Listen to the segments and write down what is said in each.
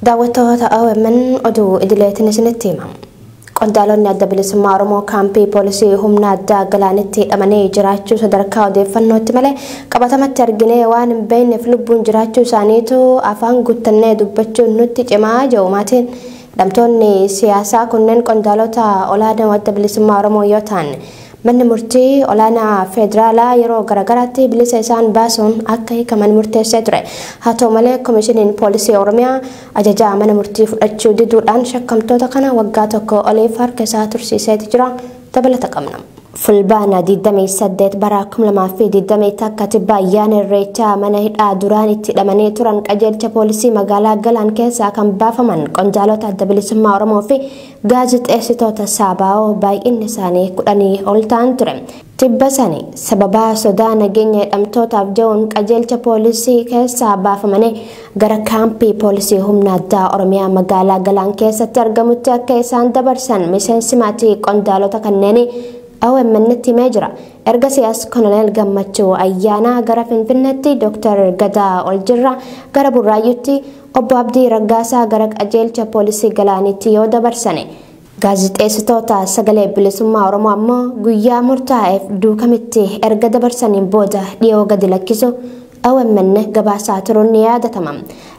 daawwattoota OMN oduu idileetiin isinitti himam. Qondaalonni adda bilisummaa Oromoo kaampii poolisii humna addaa galaanitti hidhamanii jiraachuu sadarkaa odeeffannootti malee qabatamatti arginee waan hin beekneef lubbuun jiraachuu isaaniitu afaan guuttannee dubbachuun nutti cimaa ja'umaatiin hidhamtoonni siyaasaa kunneen qondaalota olaanaa adda bilisummaa Oromoo yoo ta'an manni murtii olaanaa federaalaa yeroo garagaraatti bilisa isaan baasuun akka hiikaman murteessee ture. Haa ta'u malee koomishiniin poolisii Oromiyaa ajajaa mana murtii fudhachuu diduudhaan shakkamtoota kana waggaa tokko oliif harka isaa tursiisee jira. Dabalata qabna. Fulbaana 28 bara 2020 akka tibba ayyaana irreechaa mana hidhaa duraan itti hidhamanii turan qajeelcha poolisii magaalaa Galaan keessaa kan baafaman qondaalota adda bilisummaa Oromoo fi gaazexeessitoota Saabaa'oo baay'inni isaanii 10 ol ta'an ture. Tibba sani sababa sodaa nageenya hidhamtootaaf jechuun qajeelcha poolisii keessaa baafamanii gara kaampii poolisii humna addaa Oromiyaa magaalaa Galaan keessatti argamutti akka isaan dabarsan miseensi maatii qondaalota kanneenii OMN himee jira. Erga siyaas Koloneel Gammachuu Ayyaanaa gara Finfinneetti, Dr. Gadaa Oljirraa gara Burraayyuutti, Obbo Abdii Raggaasaa gara qajeelcha poolisii Galaanitti yoo dabarsane. Gaazexeessitoota sagalee bilisummaa Oromoo ammoo guyyaa murtaa'eef duukamitti erga dabarsaniin booda dhiyoo gadi lakkisu OMN gabaasaa turuun ni yaadatama.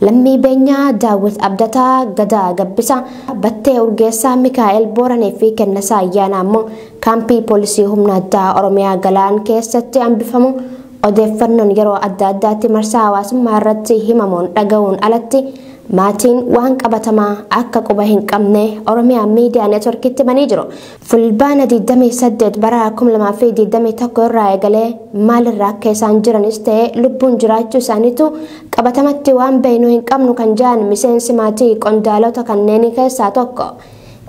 Lammii Beenyaa Daawit Abdataa Gadaa Gabbisaa Battee Urgeessaa Mikaa'el Booranii fi Kennasaa Ayyaanaa ammoo kaampii poolisii humna addaa Oromiyaa Galaan keessatti hambifamu odeeffannoon yeroo adda addaatti marsaa hawaasummaa irratti himamuun dhaga'uun alatti maatiin waan qabatamaa akka quba hin qabne Oromiyaa miidiyaa neetworkiitti himanii jiru. Fulbaana 28 bara 2021 irraa eegalee maalirraa akka isaan jiranis ta'e lubbuun jiraachuu isaaniitu qabatamatti waan beeknu hin qabnu kan jedhan miseensi maatii qondaalota kanneenii keessaa tokko.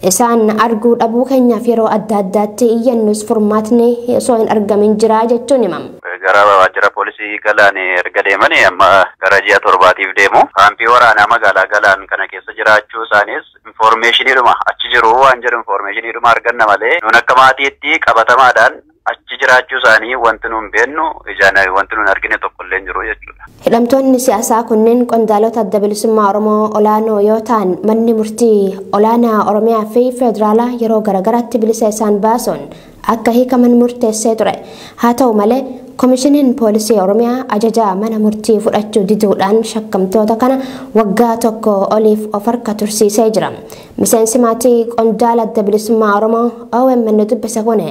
Isaan arguu dhabuu keenyaaf yeroo adda addaatti iyyannus furmaatni osoo hin argamin jira jechuun himama. Gara waajjira poolisii Galaan erga deemanii amma gara ji'a 7tiif deemu. Kaampii waraanaa magaalaa Galaan kana keessa jiraachuu isaanis infoormeeshiniidhuma achi jiru waan jedhu infoormeeshiniidhuma arganna malee nuun akka maatiitti qabatamaadhaan achi jiraachuu isaanii wanti nuun beennu ijaan wanti nuun argine tokkollee hin jiru jechuudha. Hidhamtoonni siyaasaa kunneen qondaalota adda bilisummaa Oromoo olaanoo yoo ta'an manni murtii olaanaa Oromiyaa fi federaalaa yeroo garagaraatti bilisa isaan baasuun akka hiikaman murteessee ture. Haa ta'u malee koomishiniin poolisii Oromiyaa ajajaa mana murtii fudhachuu diduudhaan shakkamtoota kana waggaa tokko oliif of harka tursiisee jira. Miseensi maatii qondaala adda bilisummaa Oromoo OMN dubbisa kune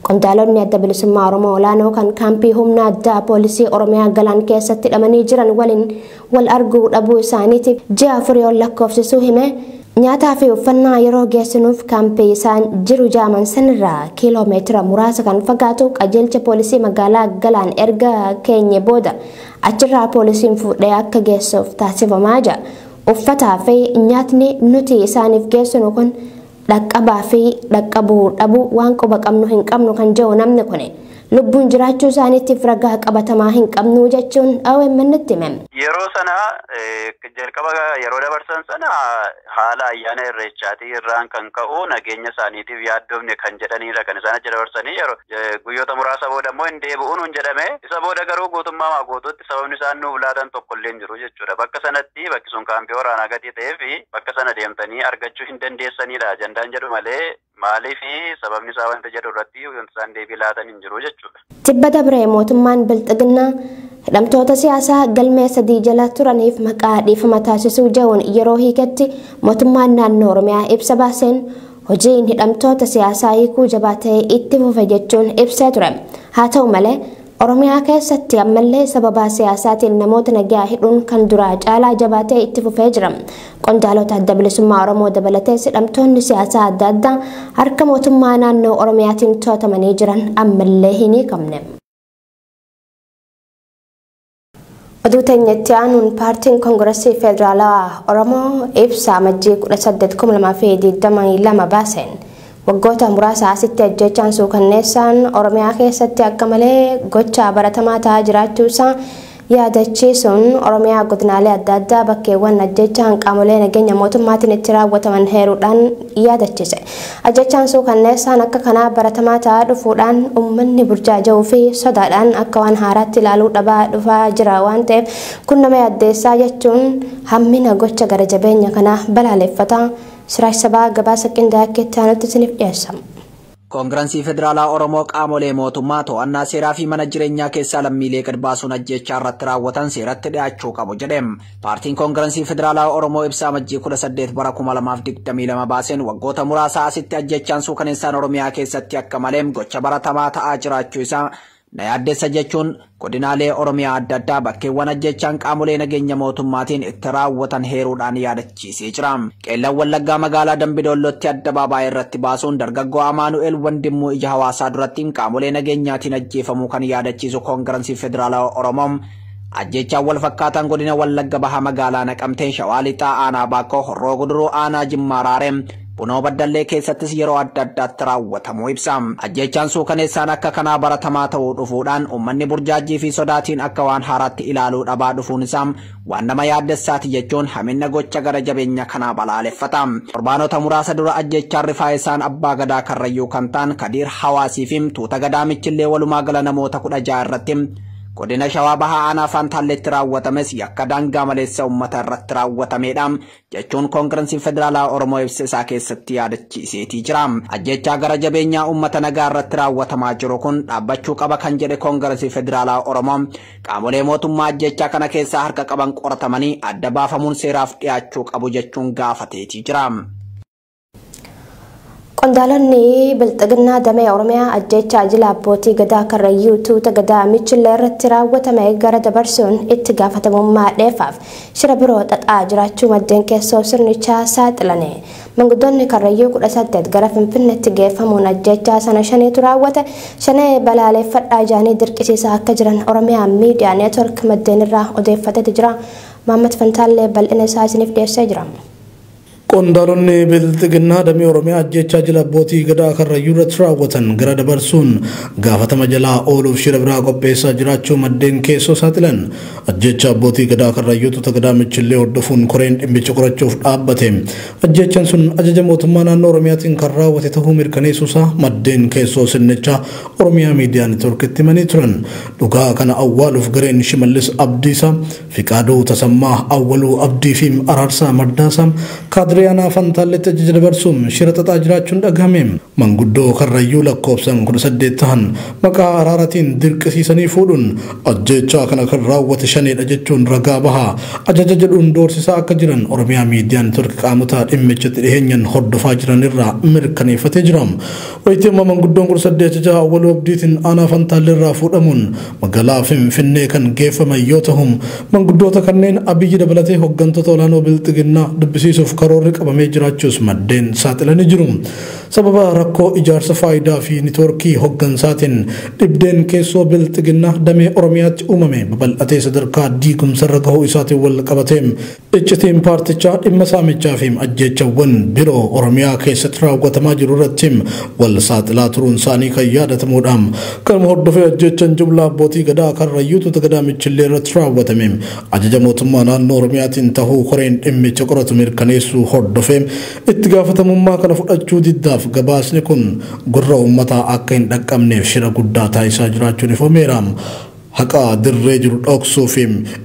qondaalonni adda bilisummaa Oromoo olaanoo kan kaampii humna addaa poolisii Oromiyaa Galaan keessatti hidhamanii jiran waliin wal arguu dhabuu isaaniitiif ji'a 4 ol lakkoofsisuu hime. Nyaataa fi uffannaa yeroo geessinuuf kaampii isaan jiru jaaman sanirraa kiiloomeetira muraasa kan fagaatu qajeelcha poolisii magaalaa Galaan erga keenye booda achirraa poolisiin fuudhee akka geessuuf taasifamaa jira. Uffataa fi nyaatni nuti isaaniif geessinu kun dhaqqabaa fi dhaqqabuu dhabuu waan quba qabnu hin qabnu kan jedhu namni kun lubbuun jiraachuu isaaniitiif ragaa qabatamaa hin qabnu jechuun OMN itti hime. Yeroo sana jalqaba yeroo dabarsan sana haala ayyaana irreechaatii irraan kan ka'u nageenya isaaniitiif yaaddoofne kan jedhanidha kan isaan achi dabarsanii yeroo guyyoota muraasa booda immoo hin deebi'uun hin jedhame. Isa booda garuu guutummaa guutuutti sababni isaan nuuf laatan tokkollee hin jiru jechuudha. Bakka sanatti bakki sun kaampii waraanaa gatii ta'ee fi bakka sana deemtanii argachuu hin dandeessanidha ajandaan jedhu malee maaliif sababni isaa wanta jedhu irratti wanti isaan deebii laatan hin jiru jechuudha. Tibba dabree mootummaan Bilxiginnaa hidhamtoota siyaasaa galmee 3 jala turaniif maqaa dhiifama taasisuu jechuun yeroo hiiketti mootummaan naannoo Oromiyaa ibsa baaseen hojiin hidhamtoota siyaasaa hiikuu jabaatee itti fufe jechuun ibsee ture. Haa ta'u malee Oromiyaa keessatti ammallee sababa siyaasaatiin namoota nagaa hidhuun kan duraa caalaa jabaatee itti fufee jira. Qondaalota adda bilisummaa Oromoo dabalatee hidhamtoonni siyaasaa adda addaa harka mootummaa naannoo Oromiyaatiin to'atamanii jiran ammallee hin hiikamne. Oduu teenyatti aanuun paartiin Koongireesii Federaalaa Oromoo ibsa amajjii 18/2022 baaseen waggoota muraasa asitti ajjechaan suukanneessaan Oromiyaa keessatti akka malee gocha baratamaa ta'aa jiraachuu isaa yaadachiisuun Oromiyaa godinaalee adda addaa bakkeewwan ajjechaan qaamolee nageenya mootummaatiin itti raawwataman heeruudhaan yaadachiise. Ajjechaan suukanneessaan akka kanaa baratamaa ta'aa dhufuudhaan uummanni burjaaja'uu fi sodaadhaan akka waan haaraatti ilaaluu dhabaa dhufaa jira waan ta'eef kun nama yaaddeessaa jechuun hammina gocha gara jabeenya kanaa balaaleffata. Siraaj Sabaa gabaasa qindaa'aa akka itti aanutti isiniif dhiyeessama. Koongirensii Federaalaa Oromoo qaamolee mootummaa to'annaa seeraa fi mana jireenyaa keessaa lammiilee gad baasuun ajjechaa irratti raawwatan seeratti dhiyaachuu qabu jedheem. Paartiin Koongirensii Federaalaa Oromoo ibsaa amajjii 18 bara 2022 baaseen waggoota muraasa asitti ajjechaan suukaneessaan Oromiyaa keessatti akka maleem gocha baratamaa ta'aa jiraachuu isaa na yaaddeessa jechuun godinaalee Oromiyaa adda addaa bakkeewwan ajjechaan qaamolee nageenya mootummaatiin itti raawwatan heeruudhaan yaadachiisee jira. Qeellan Wallaggaa magaalaa Dambidollootti addabaabaayii irratti baasuun dargaggoo Amaanu'eel Wandimmuu ija hawaasaa duratti qaamolee nageenyaatiin ajjeefamuu kan yaadachiisu Koongirensii Federaalaa Oromoo ajjechaan wal fakkaatan godina Wallagga Bahaa magaalaa Naqamtee Shawaa Lixaa Aanaa Baakoo Horroo Guduruu Aanaa Jimmaa Raaree Bunoo Baddallee keessattis yeroo adda addaatti raawwatamuu ibsa. Ajjechaan suukaneessaan akka kanaa baratamaa ta'uu dhufuudhaan uummanni burjaajii fi sodaatiin akka waan haaraatti ilaaluu dhabaa dhufuun isaa waan nama yaaddessaati jechuun haminna gocha gara jabeenya kanaa balaaleffata. Torbaanota muraasa dura ajjechaan rifaayisaan abbaa gadaa Karrayyuu kan ta'an Kadiir Hawaasii fi tuuta gadaa Michillee walumaa gala namoota 16 irratti godina Shawaa Bahaa Aanaa Faantaalleetti raawwatames yakka daangaa maleessa uummata irratti raawwatamedha jechuun Koongirensii Federaalaa Oromoo ibsa isaa keessatti yaadachiiseetii jira. Ajjechaa gara jabeenyaa uummata nagaa irratti raawwatamaa jiru kun dhaabbachuu qaba kan jedhe Koongirensii Federaalaa Oromoo qaamolee mootummaa ajjechaa kana keessaa harka qaban qoratamanii adda baafamuun seeraaf dhiyaachuu qabu jechuun gaafateetii jira. Qondaalonni Bilxiginnaa Damee Oromiyaa ajjechaa jila abbootii gadaa Karrayyuu tuuta gadaa Michillee irratti raawwatame gara dabarsuun itti gaafatamummaa dheefaaf shira biroo xaxaa jiraachuu maddeen keessoo sirnichaa saaxilane. Manguddoonni Karrayyuu 18 gara Finfinneetti geeffamuun ajjechaa sana shaniitu raawwate. Shanee balaaleffadhaa jaanii dirqisiisaa akka jiran Oromiyaa Miidiyaa Neetwork maddeen irraa odeeffateeti jira. Maammat Fantaallee bal'ina isaa isiniif dhiyeessee jira. Qondaalonni Bilxiginnaa Damee Oromiyaa ajjechaa jila abbootii gadaa Karrayyuu irratti raawwatan gara dabarsuun gaafatama jalaa ooluuf shira biraa qopheessaa jiraachuu maddeen keessoo saaxilan. Ajjecha abbootii gadaa Karrayyuu tuuta gadaa Michillee hordofuun koreen dhimmicha qorachuuf dhaabbate. Ajjechaan sun ajaja mootummaa naannoo Oromiyaatiin kan raawwate ta'uu mirkaneessuusaa maddeen keessoo sirnichaa Oromiyaa Miidiyaa Neetworkitti himanii turan. Dhugaa kana awwaaluuf gareen Shimallis Abdiisaa, Fiqaaduu Tasammaa, Awwaluu Abdii fi Araarsaa Mardaasaa Adriana Fantaalleetti ajaja dabarsuun shira xaxaa jiraachuun dhagahame. Manguddoo Karrayyuu lakkoofsan 18 ta'an maqaa araaraatiin dirqisiisanii fuudhuun ajjechaa kana kan raawwate shaneedha jechuun ragaa bahaa ajaja jedhuun doorsisaa akka jiran Oromiyaa Miidiyaa Neetwork qaamota dhimmichatti dhiheenyan hordofaa jiran irraa mirkaneeffatee jira. Wayituma manguddoon 18 ajaja Awwaluu Abdiitiin Aanaa Fantaallee irraa fuudhamuun magaalaa Finfinnee kan geeffaman yoo ta'u manguddoota kanneen Abiyyi dabalatee hooggantoota olaanoo Bilxiginnaa dubbisiisuuf karoorri qabamee jiraachuus maddeen saaxilanii jiru. Sababa rakkoo ijaarsa faayidaa fi neetworkii hooggansaatiin dhibdeen keessoo Bilxiginnaa Damee Oromiyaatti uumame babal'atee sadarkaa diigumsarra gahuu isaatiin wal qabatee iccitiin paartichaa dhimma saamichaa fi ajjechawwan biroo Oromiyaa keessatti raawwatamaa jiru irratti wal saaxilaa turuun isaanii kan yaadatamuudha. Kanuma hordofee ajjechaan jumlaa abbootii gadaa Karrayyuu tuuta gadaa Michillee irratti raawwatame ajaja mootummaa naannoo Oromiyaatiin ta'uu koreen dhimmicha qoratu mirkaneessuu hordofee itti gaafatamummaa kana fudhachuu diddaaf gabaasni kun gurra uummataa akka hin dhaqqabneef shira guddaa taasisaa jiraachuun ifameera. Haqa dirree jiru dhoksuu fi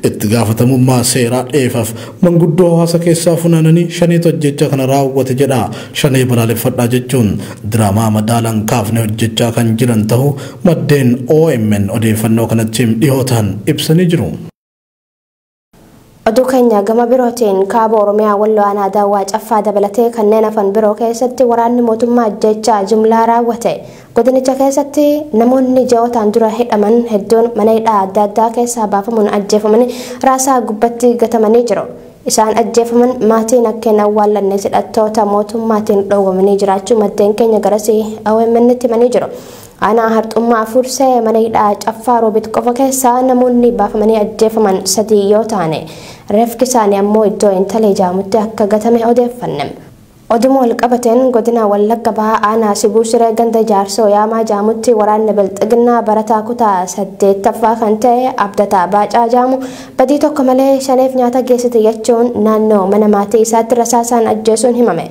itti gaafatamummaa seeraa dheefaaf manguddoo hawaasa keessaa funaananii shaneetu ajjechaa kana raawwate jedha. Shanee balaaleffadhaa jechuun diraamaa madaalaan kaafne hojjechaa kan jiran ta'uu maddeen OMN odeeffannoo kanatti dhihootaan ibsanii jiru. Oduu keenya gama birootiin kaaba Oromiyaa Walloo Aanaa Daawwaa Caffaa dabalatee kanneen hafan biroo keessatti waraanni mootummaa ajjechaa jumlaa raawwate. Godinicha keessatti namoonni ji'ootaan dura hidhaman hedduun mana hidhaa adda addaa keessaa baafamuun ajjeefamanii raasaa gubbatti gatamanii jiru. Isaan ajjeefaman maatiin akka hin awwaallanne hidhattoota mootummaatiin dhoowwamanii jiraachuu maddeen keenya garasii OMN'tti himanii jiru. Aanaa Harxummaa Fursee mana hidhaa Caffaa Roobit qofa keessaa namoonni baafamanii ajjeefaman 3 yoo ta'an reeffi isaanii ammoo iddoo intalee jaamutti akka gatame odeeffanne. Oduma walqabateen godina Wallagga Bahaa aanaa Sibuu Siree ganda Jaarsoo Yaamaa Jaamutti waraanni Bilxiginnaa barataa kutaa 8ffaa kan ta'e Abdataa Baacaa Jaamu badii tokko malee shaneef nyaata geessite jechuun naannoo mana maatii isaatti rasaasaan ajjeesuun himame.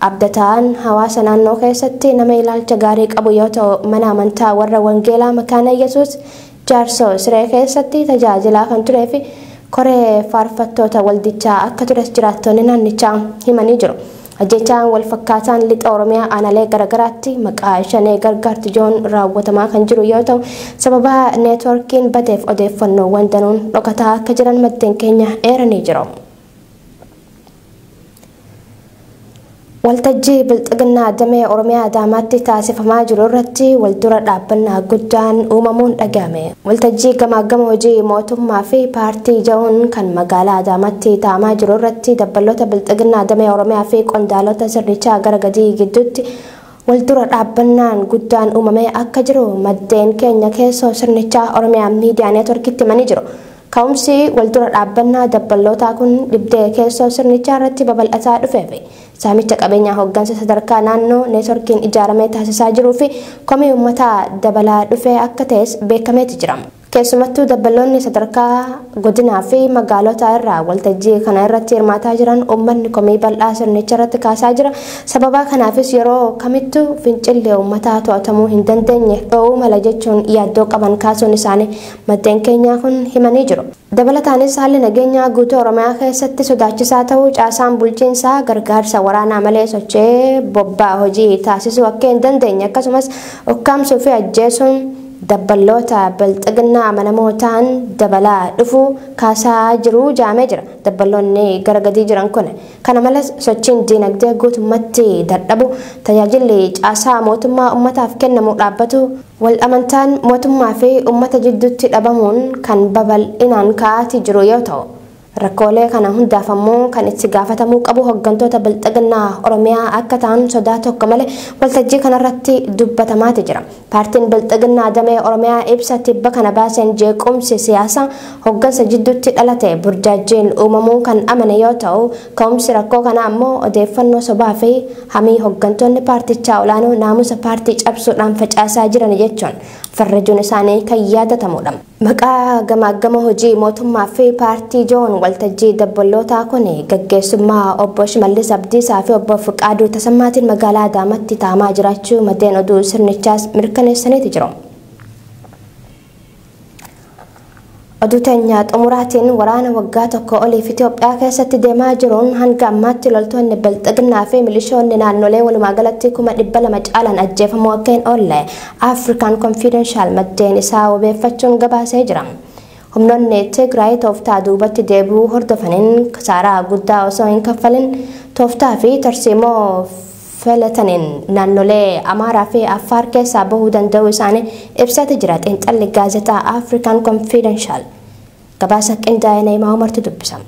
Abdataan hawaasa naannoo keessatti nama ilaalcha gaarii qabu yoo ta'u mana amantaa warra Wangeelaa Makaana Yesuus Jaarsoo Siree keessatti tajaajilaa kan turee fi koree faarfattoota waldichaa akka tures jiraattonni naannichaa himanii jiru. Ajjechaan wal fakkaataan lixa Oromiyaa aanalee garagaraatti maqaa shanee gargaarti joon raawwatamaa kan jiru yoo ta'u sababa neetworkiin bateef odeeffannoowwan danuun dhokataa akka jiran maddeen keenya eeranii jiru. Waltajjii Bilxiginnaa damee Oromiyaa Adaamaatti taasifamaa jiru irratti waldura dhaabbannaa guddaan uumamuun dhagahame. Waltajjii gamaagama hojii mootummaa fi paartii jahuun kan magaalaa Adaamaatti taa'amaa jiru irratti dabballoota Bilxiginnaa damee Oromiyaa fi qondaalota sirnichaa gara gadii gidduutti waldura dhaabbannaan guddaan uumamee akka jiru maddeen keenya keessoo sirnichaa Oromiyaa miidiyaa neetworkiitti himanii jiru. Ka'umsi waldura dhaabbannaa dabballootaa kun dhibdee keessoo sirnichaa irratti babal'ataa dhufeefi saamicha qabeenyaa hooggansa sadarkaa naannoo neetworkiin ijaaramee taasisaa jiruu fi komii uummataa dabalaa dhufee akka ta'es beekameeti jira. Keessumattuu dabballoonni sadarkaa godinaa fi magaalota irraa waltajjii kana irratti hirmaataa jiran uummanni komii bal'aa sirnicha irratti kaasaa jira. Sababa kanaafis yeroo kamittuu fincillee uummataa to'atamuu hin dandeenye dho'uu mala jechuun yaaddoo qaban kaasuun isaanii maddeen keenyaa kun himanii jiru. Dabalataanis haalli nageenyaa guutuu Oromiyaa keessatti sodaachisaa ta'uu caasaan bulchiinsaa gargaarsa waraanaa malee sochee bobbaa hojii taasisuu akka hin dandeenye akkasumas ukkaamsuu fi ajjeesuun dabballoota Bilxiginnaa amanamoo ta'an dabalaa dhufuu kaasaa jiru jaamee jira. Dabballoonni gara gadii jiran kun kana malees sochiin diinagdee guutummaatti dadhabu tajaajilli caasaa mootummaa uummataaf kennamu dhaabbatu wal amantaan mootummaa fi uummata jidduutti dhabamuun kan babal'inaan ka'aa jiru yoo ta'u rakkoolee kana hundaaf ammoo kan itti gaafatamuu qabu hooggantoota Bilxiginnaa Oromiyaa akka ta'an sodaa tokko malee waltajjii kanarratti dubbatamaati jira. Paartiin Bilxiginnaa damee Oromiyaa ibsa tibba kana baaseen jeequmsi siyaasaa hooggansa jidduutti dhalate burjaajiin uumamuu kan amane yoo ta'u ka'umsi rakkoo kana ammoo odeeffannoo sobaa fi hamii hooggantoonni paartichaa olaanoo naamusa paartii cabsuudhaan facaasaa jiran jechuun farrajuun isaanii kan yaadatamudha. Maqaa gamaagama hojii mootummaa fi paartii joon waltajjii dabballootaa kun gaggeessummaa obbo Shimallis Abdiisaa fi obbo Fiqaaduu Tasammaatiin magaalaa Adaamaatti taa'amaa jiraachuu maddeen oduu sirnichaas mirkaneessaniiti jiru. Oduu teenya xumuraatiin waraana waggaa tokko oliif Itoophiyaa keessatti deemaa jiruun hanga ammaatti loltoonni Bilxiginnaa fi milishoonni naannolee walumaa galatti 200 caalan ajjeefamuu akka hin oolle African Confidential maddeen isaa wabeeffachuun gabaasee jira. Humnoonni Tigraay tooftaa duubatti deebi'uu hordofaniin kasaaraa guddaa osoo hin kaffalin tooftaa fi tarsiimoo filataniin naannolee Amaaraa fi Affaar keessaa bahuu danda'uu isaanii ibsatee jira. Xiinxalli gaazexaa African Confidential gabaasa qindaa'ee Naayimaa Umartu dubbisa.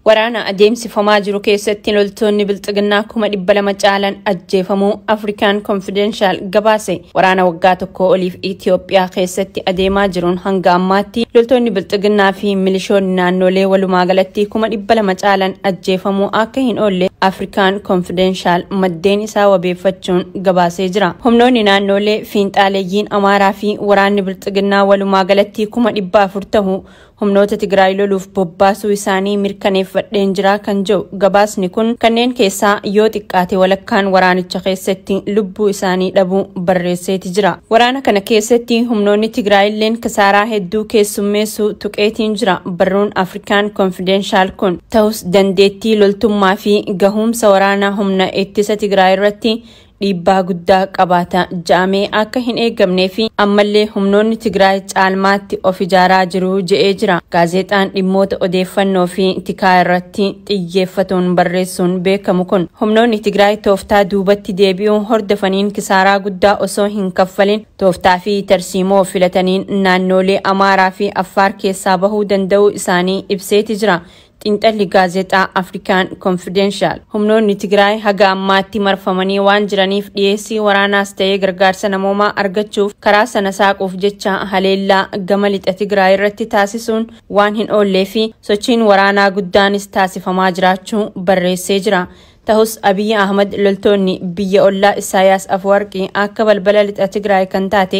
Waraana adeemsifamaa jiru keessatti loltoonni Bilxiginnaa 200 caalan ajjeefamuu African Confidential gabaase. Waraana waggaa tokko oliif Itoophiyaa keessatti adeemaa jiruun hanga ammaatti loltoonni Bilxiginnaa fi milishoonni naannolee walumaa galatti 200 caalan ajjeefamuu akka hin oolle African Confidential maddeen isaa wabeeffachuun gabaasee jira. Humnoonni naannolee fiinxaaleeyyiin Amaaraa fi waraanni Bilxiginnaa walumaa galatti 400 ta'u humnoota Tigraay loluuf bobbaasuu isaanii mirkaneeffadheen jira kan jiru gabaasni kun kanneen keessaa yoo xiqqaate walakkaan waraanicha keessatti lubbuu isaanii dhabuu barreesseeti jira. Waraana kana keessatti humnoonni Tigraay illeen kasaaraa hedduu keessummeessuu tuqeetiin jira. Barruun African Confidential kun ta'us dandeettii loltummaa fi gahumsa waraanaa humna ittisa Tigraay irratti dhiibbaa guddaa qabaata jaamee akka hin eegamnee fi ammallee humnoonni Tigraay caalmaatti of ijaaraa jiru je'ee jira. Gaazexaan dhimmoota odeeffannoo fi tikaa irratti xiyyeeffatuun barreessuun beekamu kun humnoonni Tigraay tooftaa duubatti deebi'uun hordofaniin kisaaraa guddaa osoo hin kaffalin tooftaa fi tarsiimoo filataniin naannolee Amaaraa fi Affaar keessaa bahuu danda'uu isaanii ibseeti jira. Xiinxalli gaazexaa African Confidential humnoonni Tigraay haga ammaatti marfamanii waan jiraniif dhiyeessii waraanaas ta'ee gargaarsa namoomaa argachuuf karaa sana saaquuf jecha haleellaa gama lixa Tigraay irratti taasisuun waan hin oollee fi sochiin waraanaa guddaanis taasifamaa jiraachuu barreessee jira. ta'us Abiy Ahmad loltoonni biyya ollaa Isaayaas Afwarqii akka balbala lixa Tigraay kan taate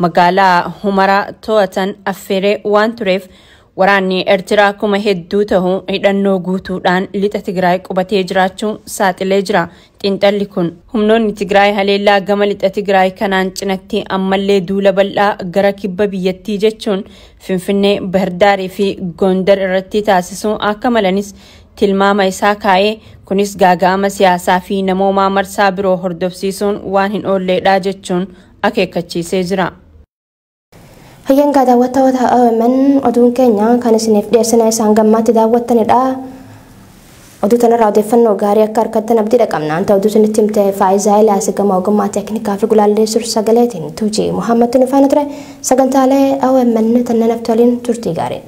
magaalaa Humaraa to'atan affeeree waan tureef waraanni Eertiraa kuma hedduu ta'uu hidhannoo guutuudhaan lixa Tigraay qubatee jiraachuu saaxilee jira. Xiinxalli kun humnoonni Tigraay haleellaa gama lixa Tigraay kanaan cinatti ammallee duula bal'aa gara kibba biyyattii jechuun Finfinnee, Bahirdaarii fi Gondar irratti taasisuu akka malanis tilmaama isaa kaa'ee kunis gaaga'ama siyaasaa fi namoomaa marsaa biroo hordofsiisuun waan hin oolleedha jechuun akeekkachiisee jira. Hayyangaa daawwattoota OMN oduun keenya kan isiniif dhiyeessina isaan gammaatti daawwattanidha. Oduu tanarraa odeeffannoo gaarii akka harkattan abdiidha qabna. Anta oduu isinitti himte Faayizaa Ilaasi gama ogummaa teeknikaa fi gulaalleessuu sagaleetiin Tuujii Muhammadtu nufaana ture sagantaalee OMN tannan aftoliin turtii gaarii.